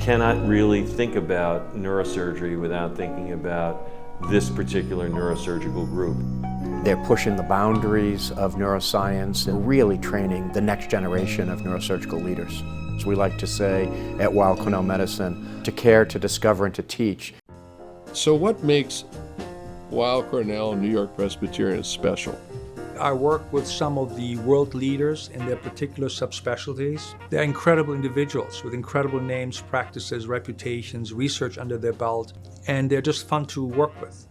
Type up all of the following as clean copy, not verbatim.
Cannot really think about neurosurgery without thinking about this particular neurosurgical group. They're pushing the boundaries of neuroscience and really training the next generation of neurosurgical leaders. As we like to say at Weill Cornell Medicine, to care, to discover, and to teach. So what makes Weill Cornell and New-York-Presbyterian special? I work with some of the world leaders in their particular subspecialties. They're incredible individuals with incredible names, practices, reputations, research under their belt, and they're just fun to work with.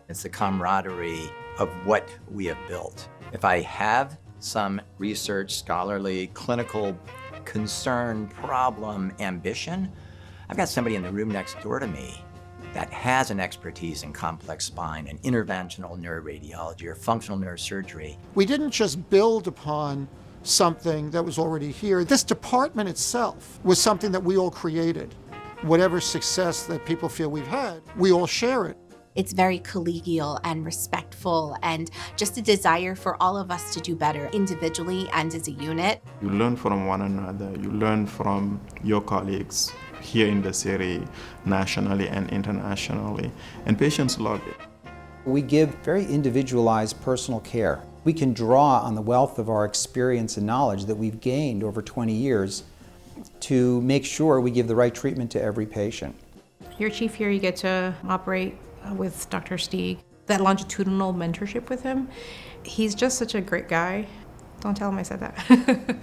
It's the camaraderie of what we have built. If I have some research, scholarly, clinical concern, problem, ambition, I've got somebody in the room next door to me that has an expertise in complex spine and interventional neuroradiology or functional neurosurgery. We didn't just build upon something that was already here. This department itself was something that we all created. Whatever success that people feel we've had, we all share it. It's very collegial and respectful and just a desire for all of us to do better individually and as a unit. You learn from one another, you learn from your colleagues here in the city, nationally and internationally, and patients love it. We give very individualized personal care. We can draw on the wealth of our experience and knowledge that we've gained over 20 years to make sure we give the right treatment to every patient. Your chief here, you get to operate with Dr. Stieg. That longitudinal mentorship with him, he's just such a great guy. Don't tell him I said that.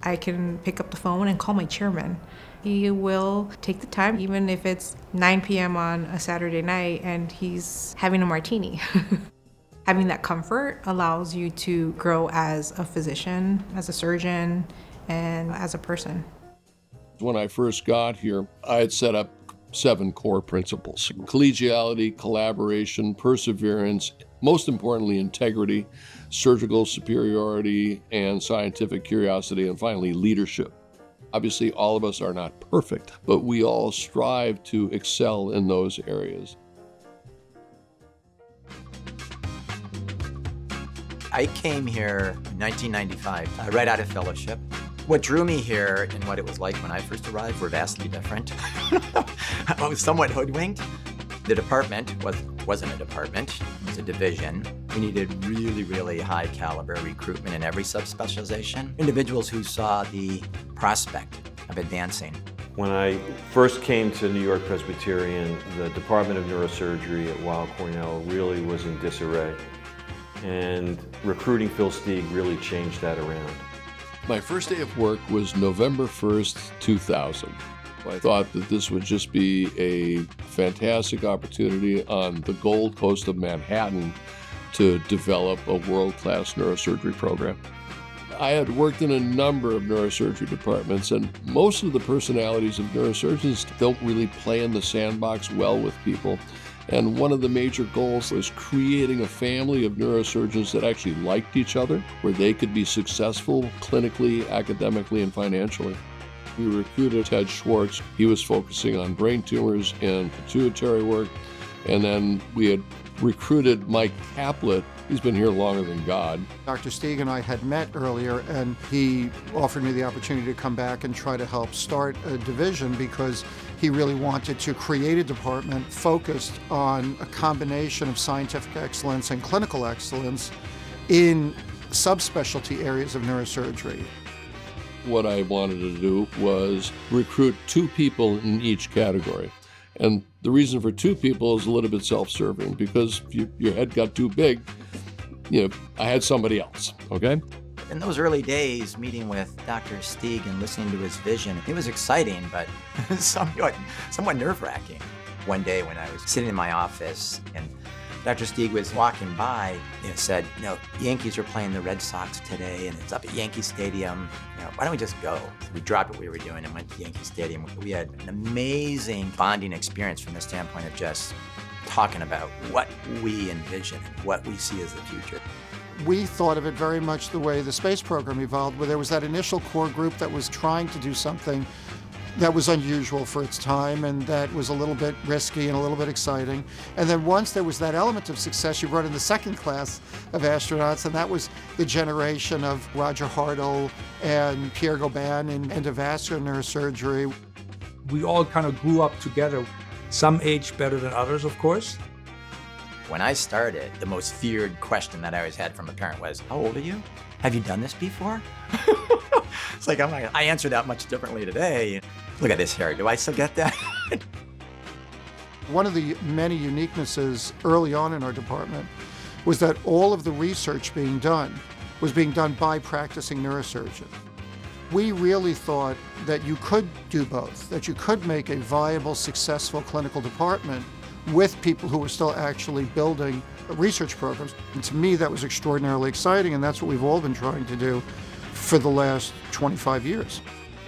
I can pick up the phone and call my chairman. He will take the time, even if it's 9 p.m. on a Saturday night and he's having a martini. Having that comfort allows you to grow as a physician, as a surgeon, and as a person. When I first got here, I had set up 7 core principles: collegiality, collaboration, perseverance, most importantly, integrity, surgical superiority, and scientific curiosity, and finally, leadership. Obviously, all of us are not perfect, but we all strive to excel in those areas. I came here in 1995, right out of fellowship. What drew me here and what it was like when I first arrived were vastly different. I was somewhat hoodwinked. The department wasn't a department, it was a division. We needed really, really high caliber recruitment in every subspecialization. Individuals who saw the prospect of advancing. When I first came to New-York-Presbyterian, the Department of Neurosurgery at Weill Cornell really was in disarray. And recruiting Phil Stieg really changed that around. My first day of work was November 1st, 2000. I thought that this would just be a fantastic opportunity on the Gold Coast of Manhattan to develop a world-class neurosurgery program. I had worked in a number of neurosurgery departments, and most of the personalities of neurosurgeons don't really play in the sandbox well with people. And one of the major goals was creating a family of neurosurgeons that actually liked each other, where they could be successful clinically, academically, and financially. We recruited Ted Schwartz. He was focusing on brain tumors and pituitary work. And then we had recruited Mike Caplet. He's been here longer than God. Dr. Stieg and I had met earlier, and he offered me the opportunity to come back and try to help start a division because he really wanted to create a department focused on a combination of scientific excellence and clinical excellence in subspecialty areas of neurosurgery. What I wanted to do was recruit 2 people in each category. And the reason for 2 people is a little bit self-serving, because if your head got too big, I had somebody else, okay? In those early days, meeting with Dr. Stieg and listening to his vision, it was exciting, but somewhat nerve-wracking. One day when I was sitting in my office and Dr. Stieg was walking by and said, Yankees are playing the Red Sox today and it's up at Yankee Stadium. Why don't we just go? So we dropped what we were doing and went to Yankee Stadium. We had an amazing bonding experience from the standpoint of just talking about what we envision and what we see as the future. We thought of it very much the way the space program evolved, where there was that initial core group that was trying to do something that was unusual for its time, and that was a little bit risky and a little bit exciting. And then once there was that element of success, you brought in the second class of astronauts, and that was the generation of Roger Hartle and Pierre Gobin in endovascular neurosurgery. We all kind of grew up together. Some aged better than others, of course. When I started, the most feared question that I always had from a parent was, how old are you? Have you done this before? It's like, I answer that much differently today. Look at this hair, do I still get that? One of the many uniquenesses early on in our department was that all of the research being done was being done by practicing neurosurgeons. We really thought that you could do both, that you could make a viable, successful clinical department with people who were still actually building research programs. And to me, that was extraordinarily exciting, and that's what we've all been trying to do for the last 25 years.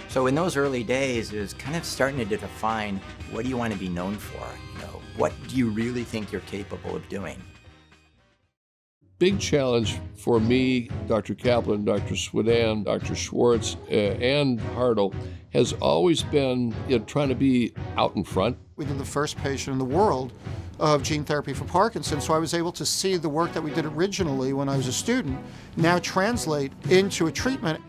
So in those early days, it was kind of starting to define, what do you want to be known for? You know, what do you really think you're capable of doing? Big challenge for me, Dr. Kaplan, Dr. Swedan, Dr. Schwartz, and Hartle has always been trying to be out in front. We did the first patient in the world of gene therapy for Parkinson's, so I was able to see the work that we did originally when I was a student now translate into a treatment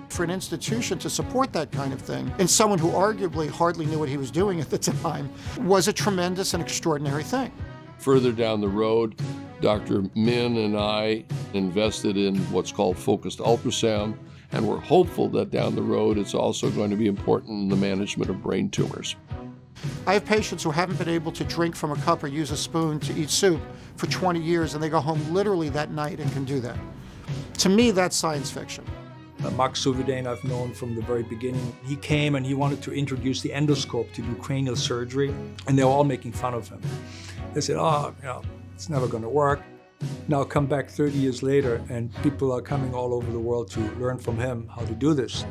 for an institution to support that kind of thing. And someone who arguably hardly knew what he was doing at the time was a tremendous and extraordinary thing. Further down the road, Dr. Min and I invested in what's called focused ultrasound, and we're hopeful that down the road it's also going to be important in the management of brain tumors. I have patients who haven't been able to drink from a cup or use a spoon to eat soup for 20 years, and they go home literally that night and can do that. To me, that's science fiction. Mark Suvidane I've known from the very beginning. He came and he wanted to introduce the endoscope to do cranial surgery, and they were all making fun of him. They said, it's never going to work. Now come back 30 years later, and people are coming all over the world to learn from him how to do this.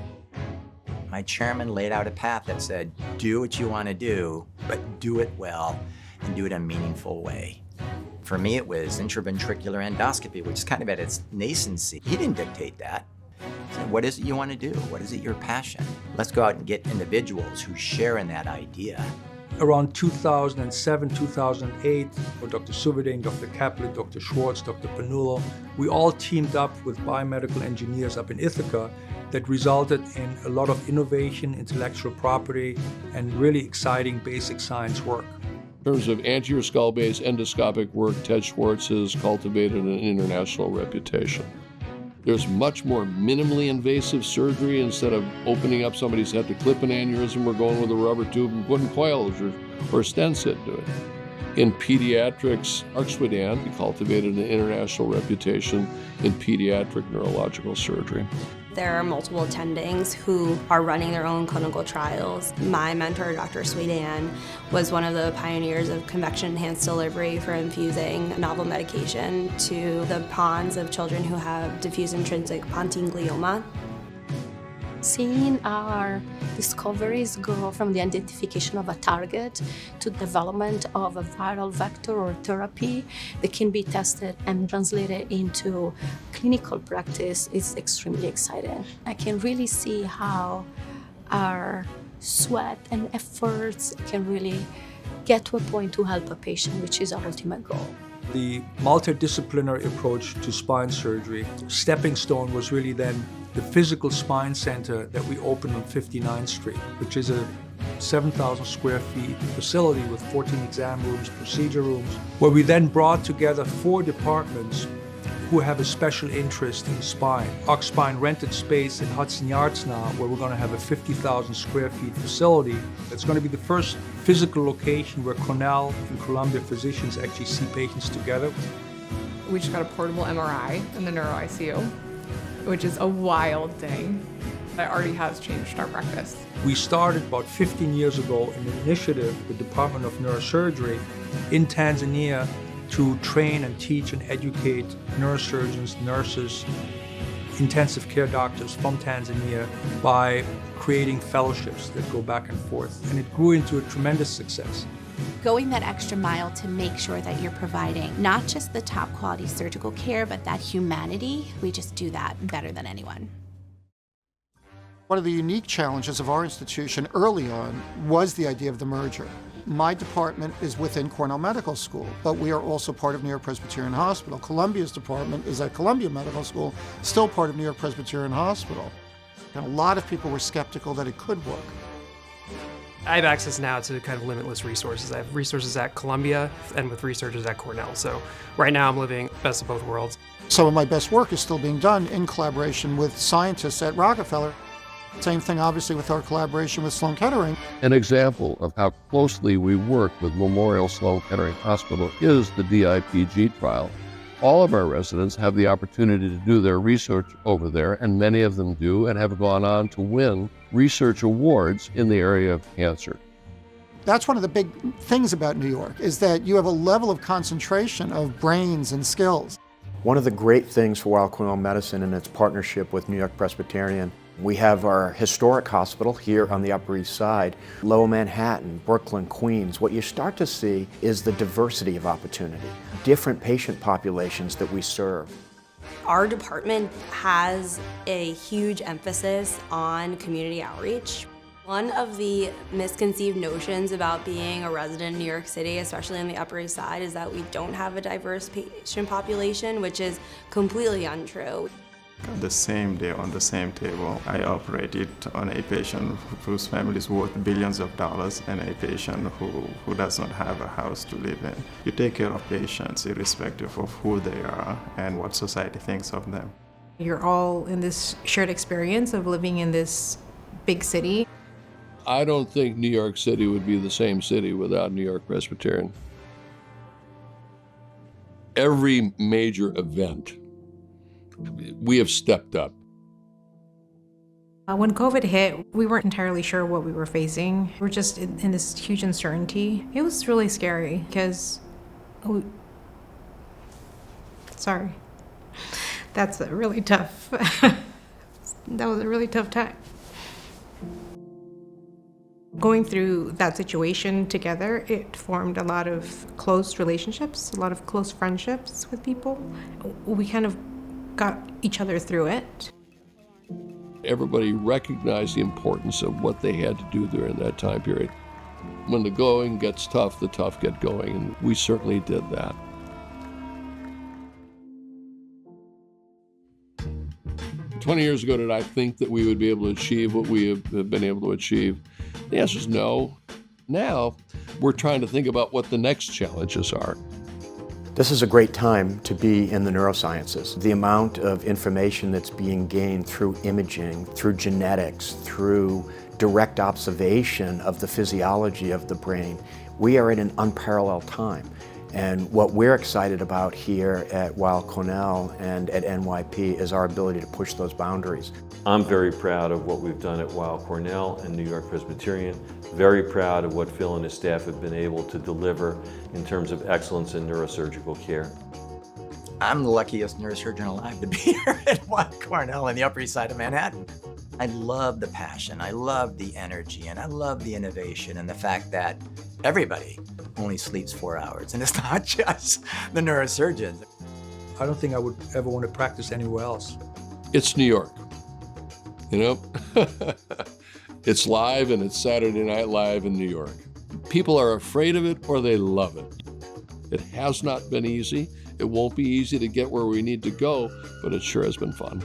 My chairman laid out a path that said, do what you want to do, but do it well and do it in a meaningful way. For me, it was intraventricular endoscopy, which is kind of at its nascency. He didn't dictate that. He said, what is it you want to do? What is it your passion? Let's go out and get individuals who share in that idea. Around 2007, 2008, Dr. Suvidane, Dr. Kaplan, Dr. Schwartz, Dr. Panulo, we all teamed up with biomedical engineers up in Ithaca that resulted in a lot of innovation, intellectual property, and really exciting basic science work. In terms of anterior skull-based endoscopic work, Ted Schwartz has cultivated an international reputation. There's much more minimally invasive surgery. Instead of opening up somebody's head to clip an aneurysm, we're going with a rubber tube and putting coils or stents into it. In pediatrics, Mark Swedan cultivated an international reputation in pediatric neurological surgery. There are multiple attendings who are running their own clinical trials. My mentor, Dr. Swedan, was one of the pioneers of convection-enhanced delivery for infusing a novel medication to the pons of children who have diffuse intrinsic pontine glioma. Seeing our discoveries grow from the identification of a target to development of a viral vector or therapy that can be tested and translated into clinical practice is extremely exciting. I can really see how our sweat and efforts can really get to a point to help a patient, which is our ultimate goal. The multidisciplinary approach to spine surgery, stepping stone was really then the physical spine center that we opened on 59th Street, which is a 7,000 square feet facility with 14 exam rooms, procedure rooms, where we then brought together 4 departments who have a special interest in spine. Ox Spine rented space in Hudson Yards now, where we're going to have a 50,000 square feet facility. It's going to be the first physical location where Cornell and Columbia physicians actually see patients together. We just got a portable MRI in the neuro ICU, which is a wild thing that already has changed our practice. We started about 15 years ago an initiative, the Department of Neurosurgery in Tanzania, to train and teach and educate neurosurgeons, nurses, intensive care doctors from Tanzania by creating fellowships that go back and forth. And it grew into a tremendous success. Going that extra mile to make sure that you're providing not just the top quality surgical care, but that humanity, we just do that better than anyone. One of the unique challenges of our institution early on was the idea of the merger. My department is within Cornell Medical School, but we are also part of New York-Presbyterian Hospital. Columbia's department is at Columbia Medical School, still part of New York-Presbyterian Hospital. And a lot of people were skeptical that it could work. I have access now to kind of limitless resources. I have resources at Columbia and with researchers at Cornell. So right now I'm living best of both worlds. Some of my best work is still being done in collaboration with scientists at Rockefeller. Same thing, obviously, with our collaboration with Sloan Kettering. An example of how closely we work with Memorial Sloan Kettering Hospital is the DIPG trial. All of our residents have the opportunity to do their research over there, and many of them do and have gone on to win research awards in the area of cancer. That's one of the big things about New York, is that you have a level of concentration of brains and skills. One of the great things for Weill Cornell Medicine and its partnership with New-York-Presbyterian, we have our historic hospital here on the Upper East Side, Lower Manhattan, Brooklyn, Queens. What you start to see is the diversity of opportunity, different patient populations that we serve. Our department has a huge emphasis on community outreach. One of the misconceived notions about being a resident in New York City, especially on the Upper East Side, is that we don't have a diverse patient population, which is completely untrue. On the same day, on the same table, I operated on a patient whose family is worth billions of dollars and a patient who does not have a house to live in. You take care of patients irrespective of who they are and what society thinks of them. You're all in this shared experience of living in this big city. I don't think New York City would be the same city without New York-Presbyterian. Every major event, we have stepped up. When COVID hit, we weren't entirely sure what we were facing. We're just in this huge uncertainty. It was really scary because, sorry, that's a really tough, that was a really tough time. Going through that situation together, it formed a lot of close relationships, a lot of close friendships with people. We kind of got each other through it. Everybody recognized the importance of what they had to do during that time period. When the going gets tough, the tough get going, and we certainly did that. "20 years ago, did I think that we would be able to achieve what we have been able to achieve? The answer is no. Now, we're trying to think about what the next challenges are. This is a great time to be in the neurosciences. The amount of information that's being gained through imaging, through genetics, through direct observation of the physiology of the brain, we are in an unparalleled time. And what we're excited about here at Weill Cornell and at NYP is our ability to push those boundaries. I'm very proud of what we've done at Weill Cornell and New York-Presbyterian. Very proud of what Phil and his staff have been able to deliver in terms of excellence in neurosurgical care. I'm the luckiest neurosurgeon alive to be here at Weill Cornell in the Upper East Side of Manhattan. I love the passion, I love the energy, and I love the innovation and the fact that everybody only sleeps 4 hours, and it's not just the neurosurgeons. I don't think I would ever want to practice anywhere else. It's New York, you know? It's live and it's Saturday Night Live in New York. People are afraid of it or they love it. It has not been easy. It won't be easy to get where we need to go, but it sure has been fun.